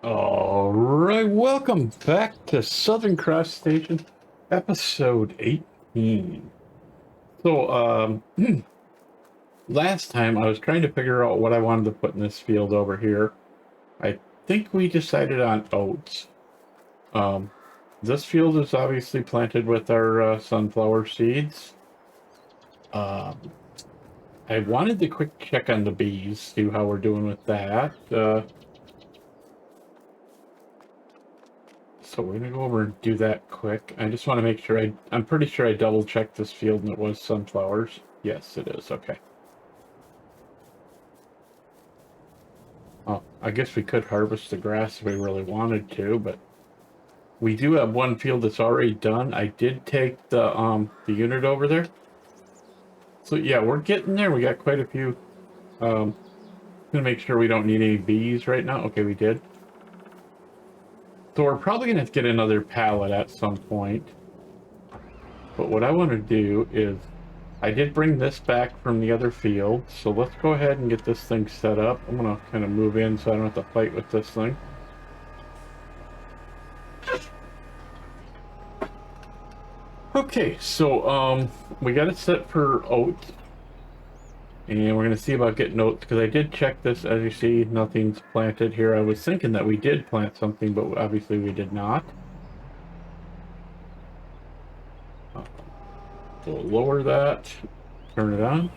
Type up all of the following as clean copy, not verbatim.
All right, welcome back to Southern Cross Station, episode 18. So, last time I was trying to figure out what I wanted to put in this field over here. I think we decided on oats. Um, this field is obviously planted with our sunflower seeds. Um, I wanted to quick check on the bees, see how we're doing with that. So we're gonna go over and do that quick. I just want to make sure I'm pretty sure I double checked this field and it was sunflowers. Yes, it is. Okay. Oh, I guess we could harvest the grass if we really wanted to, but we do have one field that's already done. I did take the unit over there. So yeah, we're getting there. We got quite a few. Gonna make sure we don't need any bees right now. Okay, we did. So we're probably gonna have to get another pallet at some point. But what I want to do is I did bring this back from the other field, so let's go ahead and get this thing set up. I'm gonna kind of move in so I don't have to fight with this thing. Okay, so we got it set for oats, and we're gonna see about getting oats because I did check this. As you see, nothing's planted here. I was thinking that we did plant something, but obviously we did not. We'll lower that, turn it on,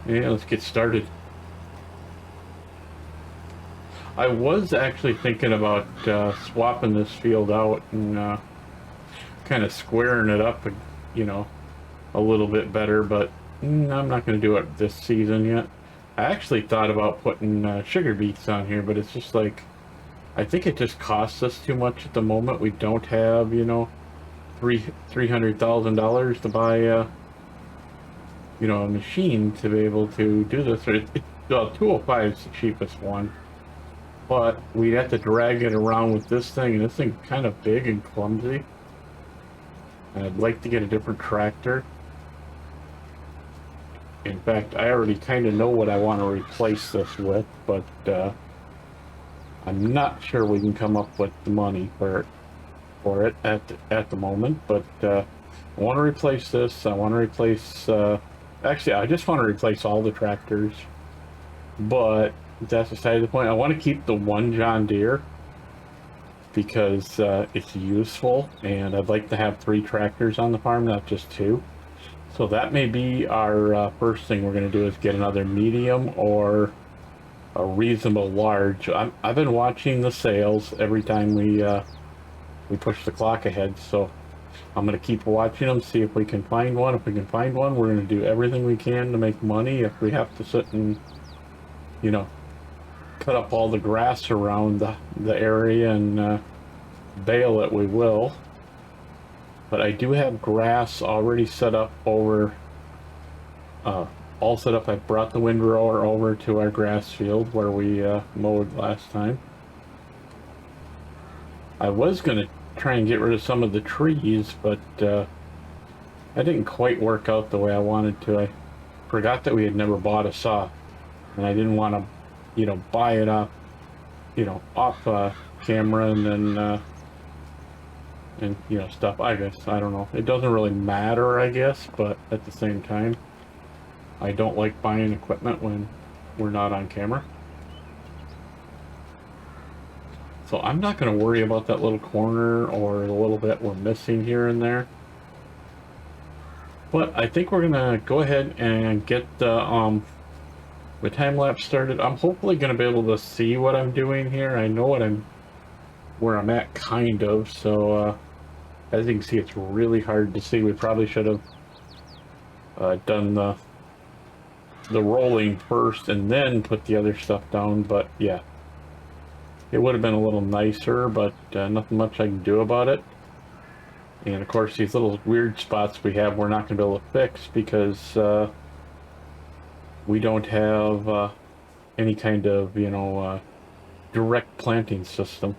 and let's get started. I was actually thinking about swapping this field out and kind of squaring it up, you know, a little bit better, but I'm not going to do it this season yet. I actually thought about putting sugar beets on here, but it's just like, I think it just costs us too much at the moment. We don't have, you know, $300,000 to buy, you know, a machine to be able to do this. Well, 205 is the cheapest one. But we'd have to drag it around with this thing, and this thing's kind of big and clumsy. And I'd like to get a different tractor. In fact, I already kind of know what I want to replace this with, but I'm not sure we can come up with the money for it at the moment. But I want to replace this. I want to replace. Actually, I just want to replace all the tractors, but that's beside the point. I want to keep the one John Deere because it's useful, and I'd like to have 3 tractors on the farm, not just 2. So that may be our first thing we're going to do is get another medium or a reasonable large. I've been watching the sales every time we push the clock ahead, so I'm going to keep watching them, see if we can find one. If we can find one, we're going to do everything we can to make money. If we have to sit and, you know, cut up all the grass around the area and bale it, we will. But I do have grass already set up over, all set up. I brought the windrower over to our grass field where we mowed last time. I was going to try and get rid of some of the trees, but that didn't quite work out the way I wanted to. I forgot that we had never bought a saw, and I didn't want to, you know, buy it off, you know, off camera and then and you know, stuff. I guess I don't know. It doesn't really matter, I guess, but at the same time, I don't like buying equipment when we're not on camera. So I'm not going to worry about that little corner or the little bit we're missing here and there. But I think we're going to go ahead and get the time lapse started. I'm hopefully going to be able to see what I'm doing here. I know where I'm at, kind of. So as you can see, it's really hard to see. We probably should have done the rolling first and then put the other stuff down. But yeah, it would have been a little nicer, but nothing much I can do about it. And of course, these little weird spots we have, we're not going to be able to fix because we don't have any kind of, you know, direct planting system.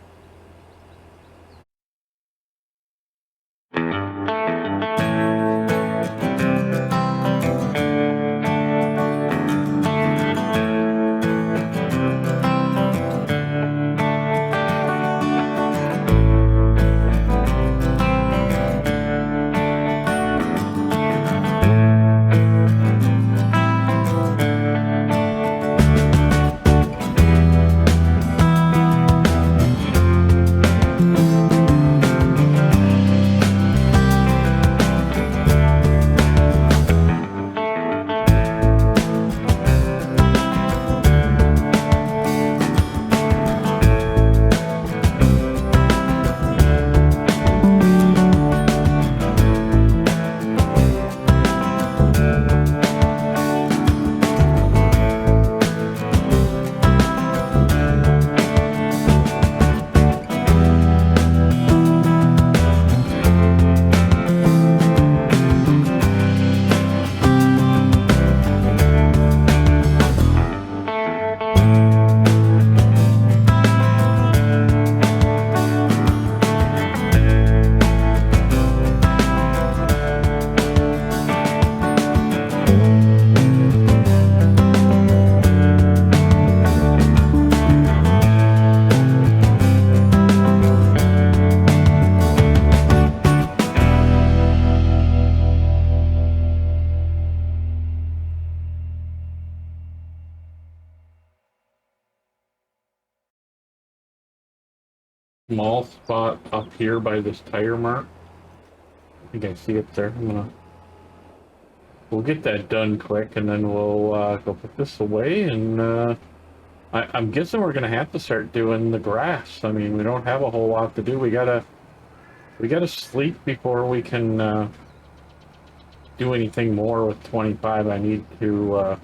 small spot up here by this tire mark. I think I see it there. We'll get that done quick, and then we'll go put this away. And I'm guessing we're gonna have to start doing the grass. I mean, we don't have a whole lot to do. We gotta sleep before we can do anything more with 25. I need to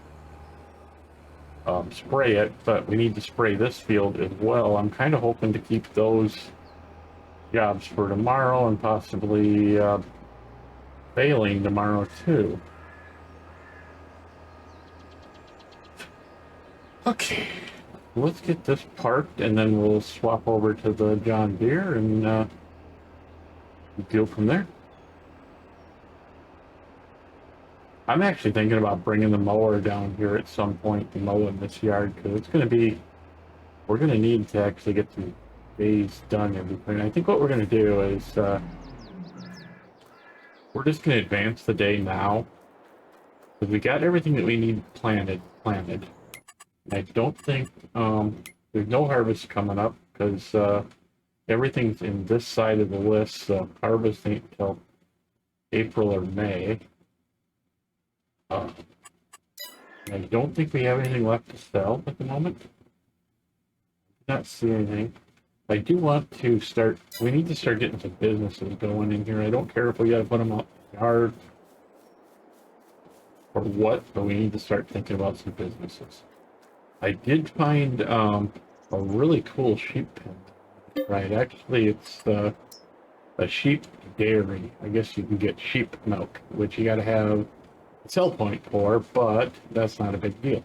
spray it, but we need to spray this field as well. I'm kind of hoping to keep those jobs for tomorrow and possibly baling tomorrow too. Okay, let's get this parked and then we'll swap over to the John Deere and go from there. I'm actually thinking about bringing the mower down here at some point to mow in this yard because it's going to be, we're going to need to actually get some days done and everything. I think what we're going to do is we're just going to advance the day now because we got everything that we need planted. I don't think there's no harvest coming up because everything's in this side of the list. So harvest ain't until April or May. I don't think we have anything left to sell at the moment. Not see anything. I do want to start, we need to start getting some businesses going in here. I don't care if we gotta put them out in the yard or what, but we need to start thinking about some businesses. I did find a really cool sheep pen. Right, actually it's a sheep dairy. I guess you can get sheep milk, which you gotta have sell point for, but that's not a big deal.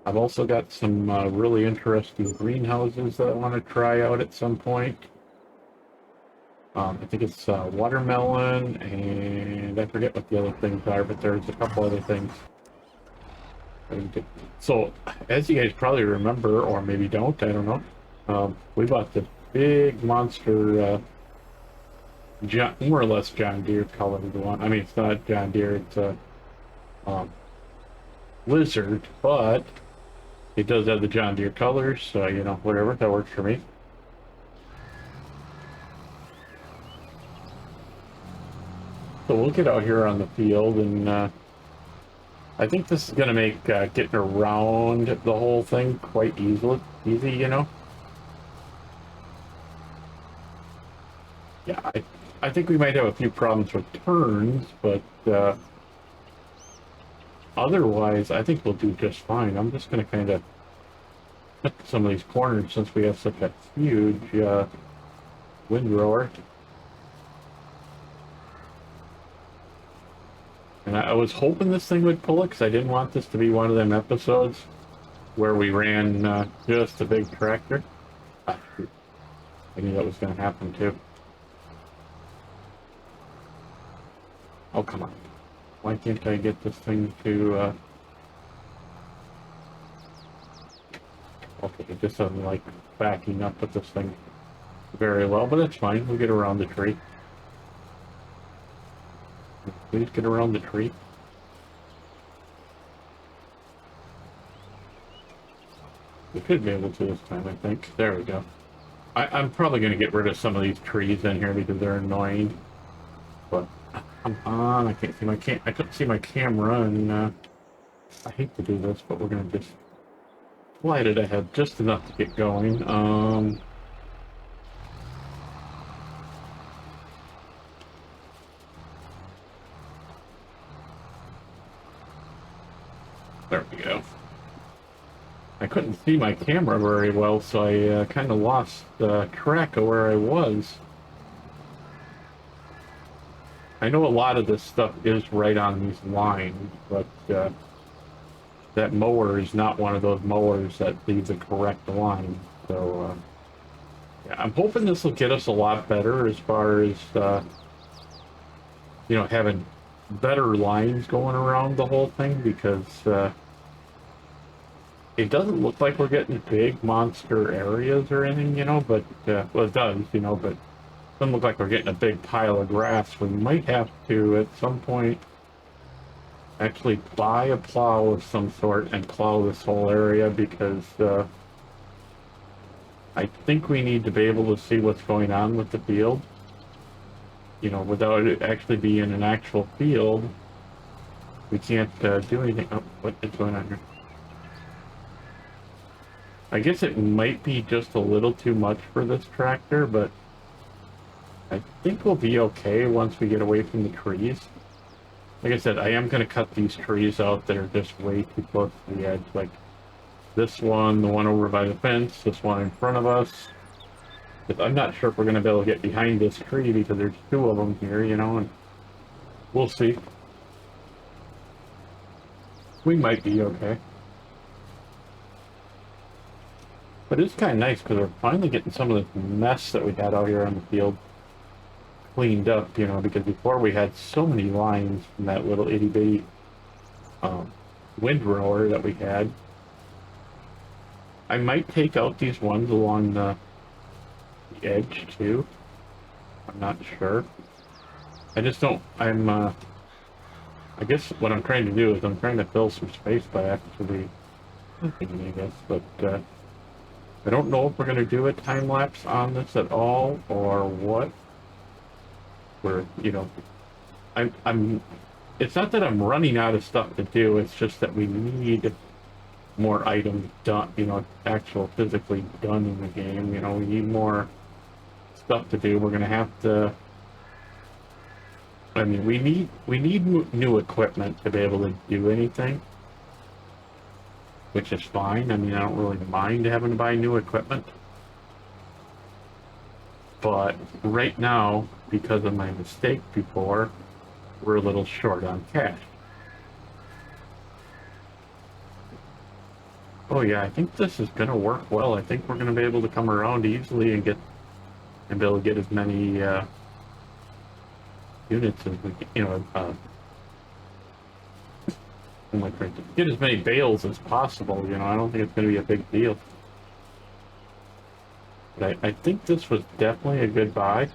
I've also got some really interesting greenhouses that I want to try out at some point. I think it's watermelon, and I forget what the other things are, but there's a couple other things. So, as you guys probably remember, or maybe don't, I don't know, we bought the big monster, more or less John Deere colored one. I mean, it's not John Deere, it's a Lizard, but it does have the John Deere colors, so you know, whatever, that works for me. So we'll get out here on the field, and I think this is going to make getting around the whole thing quite easy, you know. Yeah, I think we might have a few problems with turns, but otherwise, I think we'll do just fine. I'm just going to kind of cut some of these corners since we have such a huge windrower. And I was hoping this thing would pull it because I didn't want this to be one of them episodes where we ran just a big tractor. I knew that was going to happen too. Oh, come on. Why can't I get this thing to, okay, it just doesn't like backing up with this thing very well, but that's fine. We'll get around the tree. Please get around the tree. We could be able to this time, I think. There we go. I'm probably going to get rid of some of these trees in here because they're annoying. But come on, I can't see I couldn't see my camera, and I hate to do this, but we're going to just slide it ahead just enough to get going. There we go. I couldn't see my camera very well, so I kind of lost track of where I was. I know a lot of this stuff is right on these lines, but that mower is not one of those mowers that leaves the correct line. So yeah, I'm hoping this will get us a lot better as far as you know, having better lines going around the whole thing, because it doesn't look like we're getting big monster areas or anything, you know, but well, it does, you know, but it doesn't look like we're getting a big pile of grass. We might have to at some point actually buy a plow of some sort and plow this whole area, because I think we need to be able to see what's going on with the field. You know, without it actually being an actual field, we can't do anything. Oh, what is going on here? I guess it might be just a little too much for this tractor, but I think we'll be okay once we get away from the trees. Like I said, I am going to cut these trees out that are just way too close to the edge. Like this one, the one over by the fence, this one in front of us. But I'm not sure if we're going to be able to get behind this tree because there's two of them here, you know, and we'll see. We might be okay. But it's kind of nice because we're finally getting some of this mess that we had out here on the field cleaned up, you know, because before we had so many lines from that little itty bitty windrower that we had. I might take out these ones along the edge too. I'm not sure. I just don't, I guess what I'm trying to do is I'm trying to fill some space by actually, I guess, but I don't know if we're going to do a time lapse on this at all or what. We're, you know, it's not that I'm running out of stuff to do, it's just that we need more items done, you know, actual physically done in the game. You know, we need more stuff to do. We're going to have to, I mean, we need new equipment to be able to do anything, which is fine. I mean, I don't really mind having to buy new equipment. But right now, because of my mistake before, we're a little short on cash. Oh yeah, I think this is going to work well. I think we're going to be able to come around easily and be able to get as many units as we, you know, get as many bales as possible. You know, I don't think it's going to be a big deal. But I think this was definitely a good buy.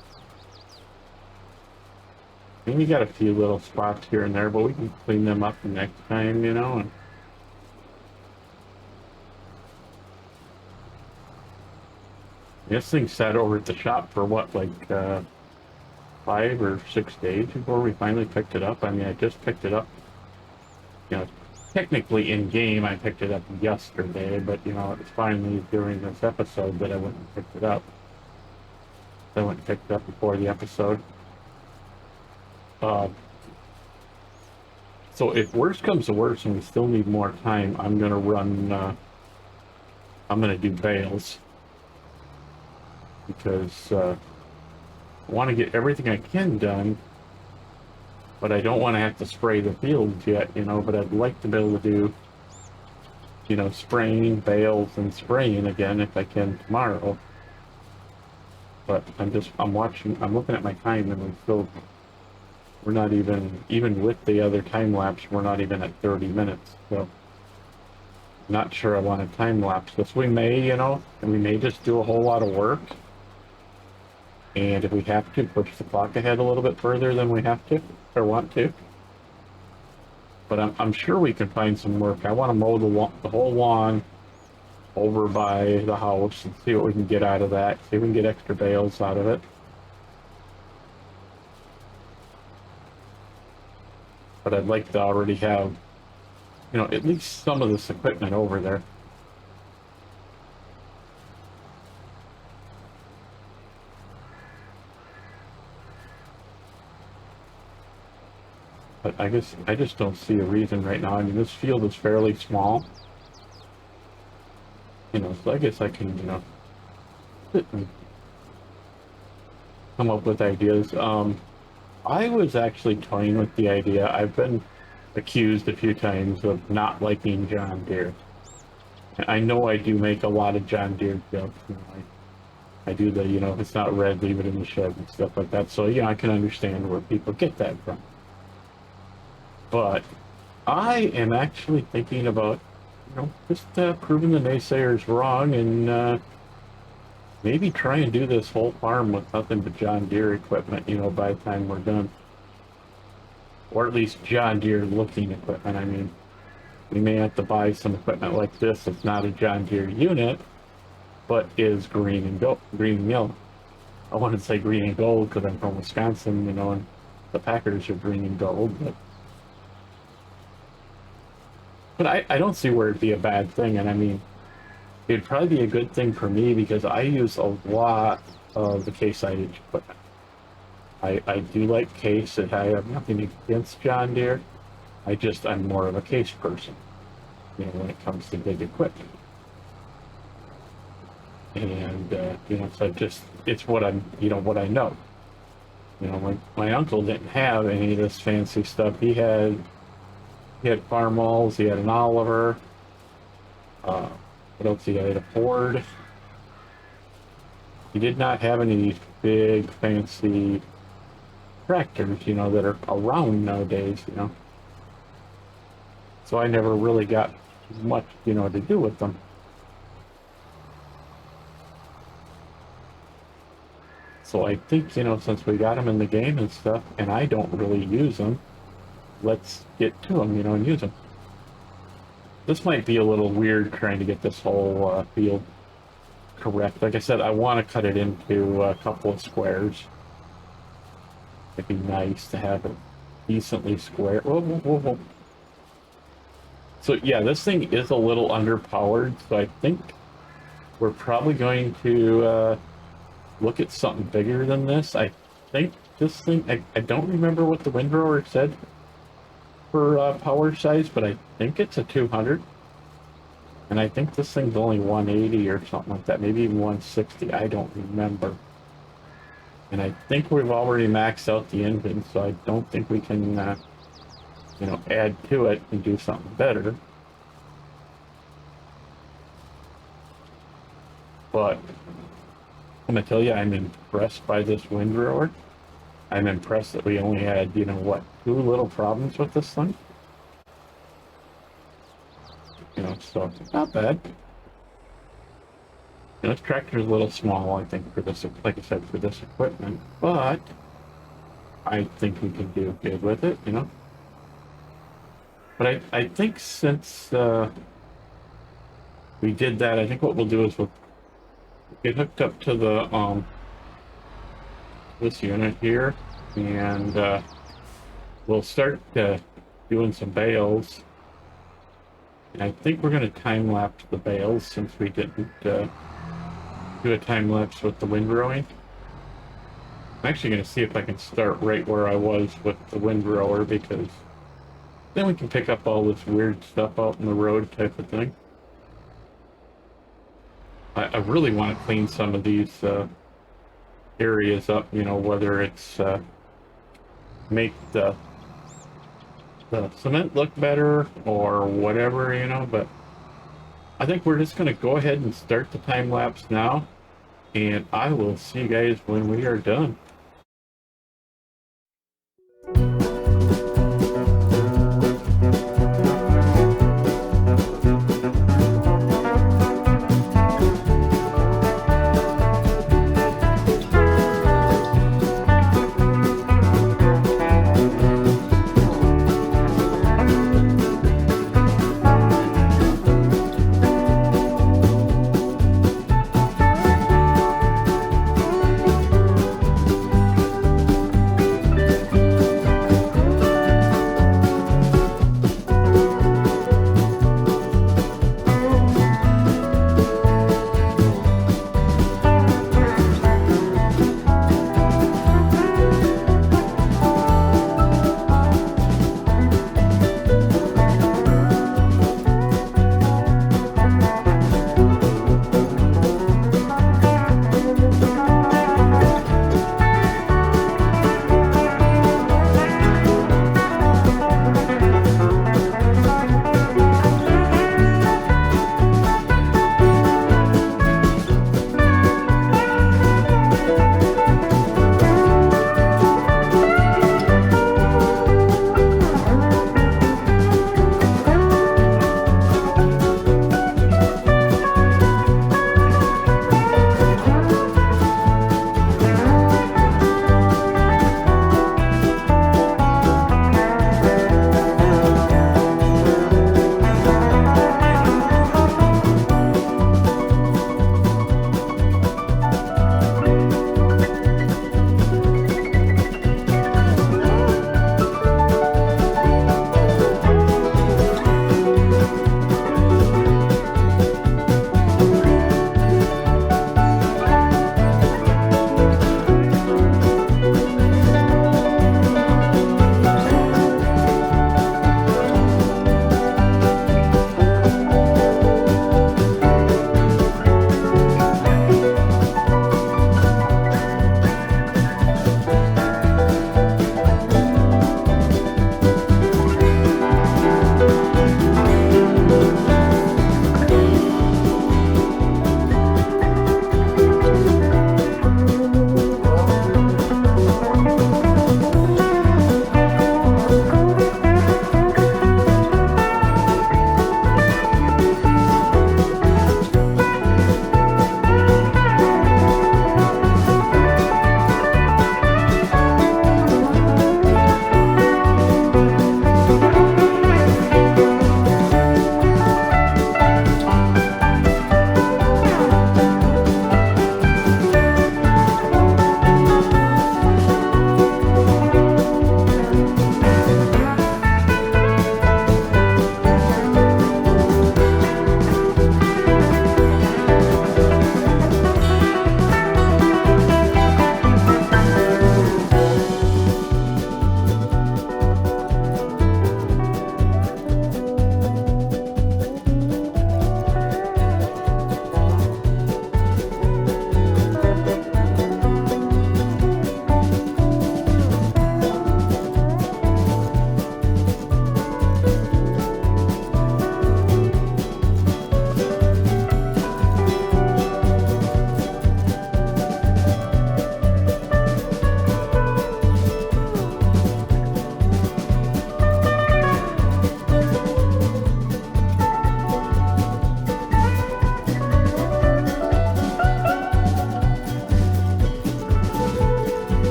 And we got a few little spots here and there, but we can clean them up the next time, you know. And this thing sat over at the shop for what, like 5 or 6 days before we finally picked it up. I mean, I just picked it up, you know, technically in game I picked it up yesterday, but you know, it's finally during this episode that I went and picked it up. I went and picked it up before the episode. So if worse comes to worse and we still need more time, I'm gonna run, I'm gonna do bales. Because I want to get everything I can done, but I don't want to have to spray the fields yet, you know, but I'd like to be able to do, you know, spraying, bales, and spraying again if I can tomorrow. But I'm looking at my time and we're not even with the other time lapse, we're not even at 30 minutes, so not sure I want to time lapse this. We may, you know, and we may just do a whole lot of work. And if we have to, push the clock ahead a little bit further than we have to, or want to. But I'm sure we can find some work. I want to mow the whole lawn over by the house and see what we can get out of that. See if we can get extra bales out of it. But I'd like to already have, you know, at least some of this equipment over there. But I guess I just don't see a reason right now. I mean, this field is fairly small. You know, so I guess I can, you know, sit and come up with ideas. I was actually toying with the idea. I've been accused a few times of not liking John Deere. I know I do make a lot of John Deere jokes. You know, I do the, you know, if it's not red, leave it in the shed and stuff like that. So, yeah, I can understand where people get that from. But I am actually thinking about, you know, just proving the naysayers wrong and maybe try and do this whole farm with nothing but John Deere equipment, you know, by the time we're done. Or at least John Deere looking equipment. I mean, we may have to buy some equipment like this. It's not a John Deere unit, but is green and gold, green and yellow. I want to say green and gold because I'm from Wisconsin, you know, and the Packers are green and gold, but I don't see where it'd be a bad thing. And I mean, it'd probably be a good thing for me because I use a lot of the Case IH equipment. I do like Case, and I have nothing against John Deere. I'm more of a Case person, you know, when it comes to big equipment. And, you know, so it's what what I know. You know, my uncle didn't have any of this fancy stuff. He had Farmalls, he had an Oliver, what else he had? A Ford. He did not have any of these big, fancy tractors, you know, that are around nowadays, you know. So I never really got much, you know, to do with them. So I think, you know, since we got them in the game and stuff, and I don't really use them, let's get to them, you know, and use them. This might be a little weird trying to get this whole field correct. Like I said, I want to cut it into a couple of squares. It'd be nice to have it decently square. Whoa, whoa, whoa, whoa. So yeah, this thing is a little underpowered, so I think we're probably going to look at something bigger than this. I think this thing, I don't remember what the windrower said for power size, but I think it's a 200. And I think this thing's only 180 or something like that, maybe even 160, I don't remember. And I think we've already maxed out the engine, so I don't think we can, you know, add to it and do something better. But I'm gonna tell you, I'm impressed by this windrower. I'm impressed that we only had, you know, what, 2 little problems with this thing. You know, so not bad. You know, this tractor's a little small, I think, for this, like I said, for this equipment, but I think we can do good with it, you know. But I think since we did that, I think what we'll do is we'll get hooked up to the this unit here, and we'll start doing some bales. And I think we're going to time lapse the bales since we didn't do a time lapse with the windrowing. I'm actually going to see if I can start right where I was with the windrower, because then we can pick up all this weird stuff out in the road type of thing. I really want to clean some of these areas up, you know, whether it's make the cement look better or whatever, you know. But I think we're just going to go ahead and start the time lapse now, and I will see you guys when we are done.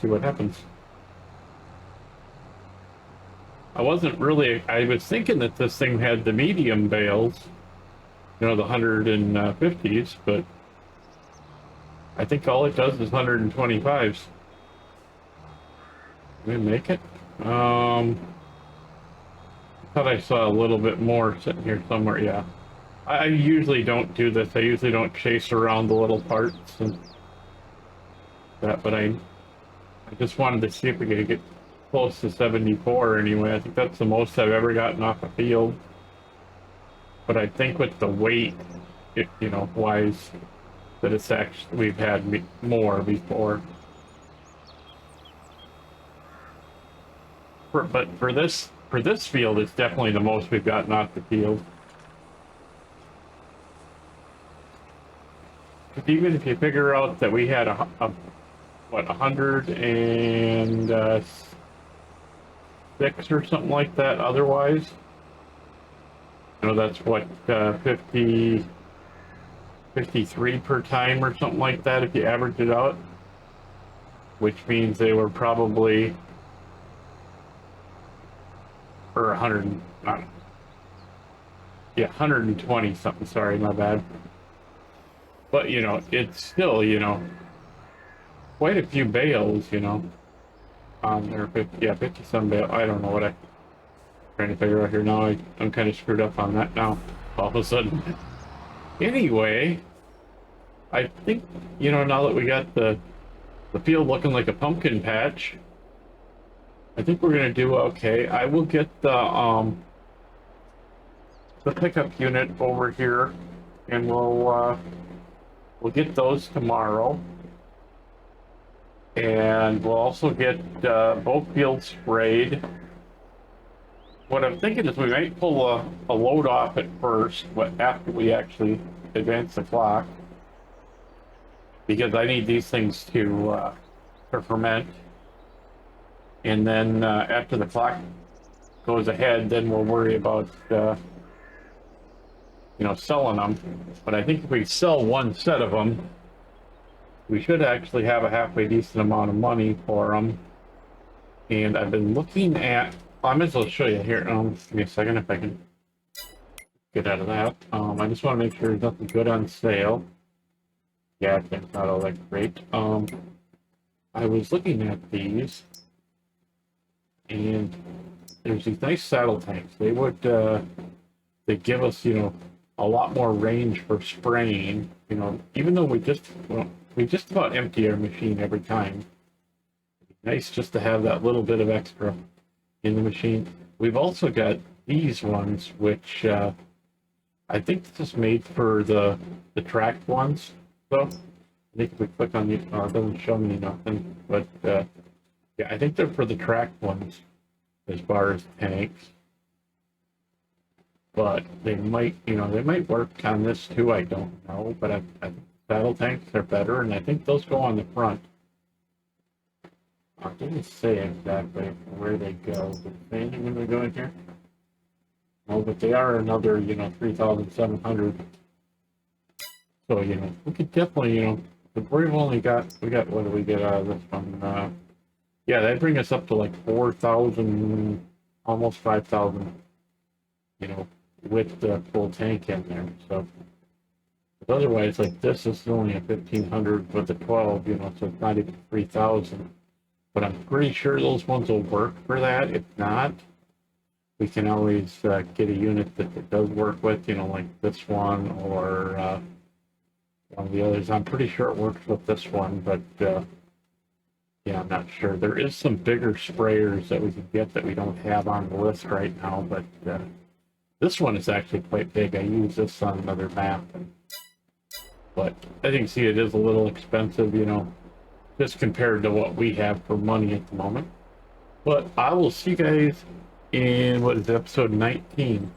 see what happens. I wasn't really, I was thinking that this thing had the medium bales, you know, the 150s, but I think all it does is 125s. Did we make it? I thought I saw a little bit more sitting here somewhere. Yeah. I usually don't do this. I usually don't chase around the little parts and that, but I just wanted to see if we could get close to 74 anyway. I think that's the most I've ever gotten off a field. But I think with the weight, you know, wise, that it's actually, we've had more before. But for this field, it's definitely the most we've gotten off the field. Even if you figure out that we had what, 106 or something like that otherwise, you know, that's what, 53 per time or something like that if you average it out, which means they were probably, or 100, yeah, 120 something, sorry, my bad. But, you know, it's still, you know, quite a few bales, you know, on there. 50 some bale. I don't know what I'm trying to figure out here now. I'm kind of screwed up on that now, all of a sudden. Anyway, I think, you know, now that we got the field looking like a pumpkin patch, I think we're gonna do okay. I will get the pickup unit over here, and we'll get those tomorrow, and we'll also get both fields sprayed. What I'm thinking is we might pull a load off at first, after we actually advance the clock, because I need these things to ferment. And then after the clock goes ahead, then we'll worry about you know, selling them. But I think if we sell one set of them, we should actually have a halfway decent amount of money for them. And I've been looking at, I might as well show you here. Give me a second if I can get out of that. I just want to make sure there's nothing good on sale. Yeah, it's not all that great. I was looking at these, and there's these nice saddle tanks. They would they give us, you know, a lot more range for spraying, you know, even though we just about empty our machine every time. Nice just to have that little bit of extra in the machine. We've also got these ones, which I think this is made for the tracked ones. So I think if we click on the, it doesn't show me nothing, but yeah, I think they're for the tracked ones as far as tanks. But they might, you know, they might work on this too. I don't know, but I think saddle tanks are better, and I think those go on the front. I didn't say exactly where they go. Did it say anything when they go in here? No, but they are another, you know, 3,700. So, you know, we could definitely, you know, but we've only got, what do we get out of this one? Yeah, they bring us up to like 4,000, almost 5,000, you know, with the full tank in there. So, but otherwise, like this is only a 1,500 with the 12, you know, so it's not even 3,000. But I'm pretty sure those ones will work for that. If not, we can always get a unit that it does work with, you know, like this one or one of the others. I'm pretty sure it works with this one, but yeah, I'm not sure. There is some bigger sprayers that we can get that we don't have on the list right now, but this one is actually quite big. I use this on another map, but as you can see, it is a little expensive, you know, just compared to what we have for money at the moment. But I will see you guys in, what is it, episode 19.